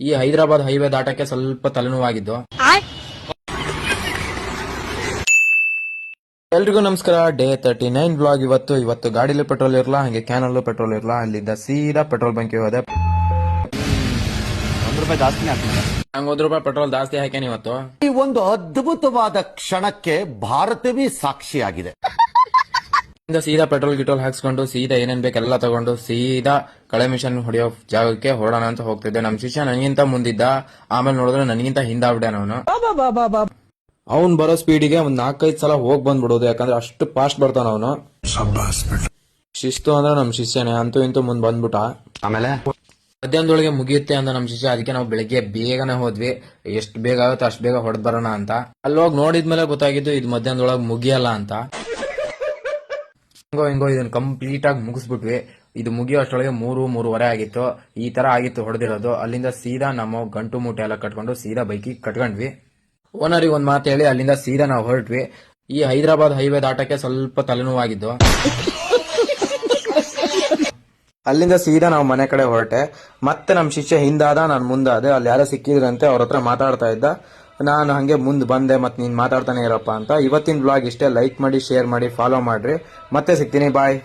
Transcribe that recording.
ಈ ಹೈದರಾಬಾದ್ ಹೈವೇ ದಾಟಕ್ಕೆ ಸ್ವಲ್ಪ ತಲೆನೋವಾಗಿದ್ದು. ಎಲ್ರಿಗೂ ನಮಸ್ಕಾರ. Day 39 blog. ಇವತ್ತು ಗಾಡಿಲಿ ಪೆಟ್ರೋಲ್ ಇರಲ್ಲ, ಹಂಗೆ ಕ್ಯಾನಲ್ಲೂ ಪೆಟ್ರೋಲ್ ಇರಲ್ಲ. ಅಲ್ಲಿದ್ದ ಸೀದಾ ಪೆಟ್ರೋಲ್ ಬಂಕ್ಗೆ ಹೋದೆ. ₹1 ಜಾಸ್ತಿನೇ ಹಾಕ್ತಾರೆ. ಹಂಗ ₹1 ಪೆಟ್ರೋಲ್ ಜಾಸ್ತಿ ಹಾಕ್ಯಾನ ಇವತ್ತು. ಈ ಒಂದು ಅದ್ಭುತವಾದ ಕ್ಷಣಕ್ಕೆ ಭಾರತವೇ ಸಾಕ್ಷಿಯಾಗಿದೆ. ಸೀದಾ ಪೆಟ್ರೋಲ್ ಹಾಕ್ಸ್ಕೊಂಡು ಸೀದಾ ಏನೇನ್ ಬೇಕೆಲ್ಲ ತಗೊಂಡು ಸೀದಾ ಕಳೆ ಮಿಷನ್ ಹೊಡೆಯೋ ಜಾಗಕ್ಕೆ ಹೊರಡೋಣ ಅಂತ ಹೋಗ್ತಿದ್ದೆ. ನಮ್ ಶಿಷ್ಯ ನನಗಿಂತ ಮುಂದಿದ್ದ, ಆಮೇಲೆ ನೋಡಿದ್ರೆ ನನಗಿಂತ ಹಿಂದಾಗ್ಬಿಡ್ಯಾನ ಅವನು. ಅವ್ನ್ ಬರೋ ಸ್ಪೀಡಿಗೆ ಒಂದ್ 4-5 ಸಲ ಹೋಗ್ ಬಂದ್ಬಿಡೋದು, ಯಾಕಂದ್ರೆ ಅಷ್ಟು ಫಾಸ್ಟ್ ಬರ್ತಾನ ಅವನು. ಶಿಸ್ತು ಅಂದ್ರೆ ನಮ್ ಶಿಷ್ಯನೇ. ಅಂತೂ ಇಂತೂ ಮುಂದ್ ಬಂದ್ಬಿಟ್ಟ. ಆಮೇಲೆ ಮಧ್ಯಾಹ್ನದೊಳಗೆ ಮುಗಿಯುತ್ತೆ ಅಂದ ನಮ್ ಶಿಷ್ಯ. ಅದಕ್ಕೆ ನಾವು ಬೆಳಗ್ಗೆ ಬೇಗನೆ ಹೋದ್ವಿ, ಎಷ್ಟು ಬೇಗ ಆಗುತ್ತೆ ಅಷ್ಟು ಬೇಗ ಹೊಡೆದ್ ಬರೋಣ ಅಂತ. ಅಲ್ಲಿ ಹೋಗಿ ನೋಡಿದ್ಮೇಲೆ ಗೊತ್ತಾಗಿದ್ದು ಇದು ಮಧ್ಯಾಹ್ನದೊಳಗೆ ಮುಗಿಯಲ್ಲ ಅಂತ. ಹಿಂಗೋ ಇದನ್ನ ಕಂಪ್ಲೀಟ್ ಆಗಿ ಮುಗಿಸ್ಬಿಟ್ವಿ. ಇದು ಮುಗಿಯೋ ಅಷ್ಟೊಳಗೆ 3-3:30 ಆಗಿತ್ತು. ಈ ತರ ಆಗಿತ್ತು ಹೊಡೆದಿರೋದು. ಅಲ್ಲಿಂದ ಸೀದಾ ನಮ್ಮ ಗಂಟು ಮೂಟೆ ಎಲ್ಲ ಕಟ್ಕೊಂಡು ಸೀದಾ ಬೈಕಿಗೆ ಕಟ್ಕೊಂಡ್ವಿ. ಓನರಿಗೆ ಒಂದ್ ಮಾತು ಹೇಳಿ ಅಲ್ಲಿಂದ ಸೀದಾ ನಾವು ಹೊರಟ್ವಿ. ಈ ಹೈದರಾಬಾದ್ ಹೈವೇ ದಾಟಕ್ಕೆ ಸ್ವಲ್ಪ ತಲೆನೋವಾಗಿದ್ದು. ಅಲ್ಲಿಂದ ಸೀದಾ ನಾವು ಮನೆ ಕಡೆ ಹೊರಟೆ. ಮತ್ತೆ ನಮ್ ಶಿಷ್ಯ ಹಿಂದಾದ, ನಾನು ಮುಂದಾದೆ. ಅಲ್ಲಿ ಯಾರೋ ಸಿಕ್ಕಿದ್ರಂತೆ, ಅವ್ರ ಹತ್ರ ಮಾತಾಡ್ತಾ ಇದ್ದ. ನಾನು ಹಂಗೆ ಮುಂದೆ ಬಂದೆ. ಮತ್ತೆ ನೀನ್ ಮಾತಾಡ್ತಾನೆ ಇರಪ್ಪ ಅಂತ. ಇವತ್ತಿನ ಬ್ಲಾಗ್ ಇಷ್ಟೇ. ಲೈಕ್ ಮಾಡಿ, ಶೇರ್ ಮಾಡಿ, ಫಾಲೋ ಮಾಡ್ರಿ. ಮತ್ತೆ ಸಿಗ್ತೀನಿ. ಬಾಯ್.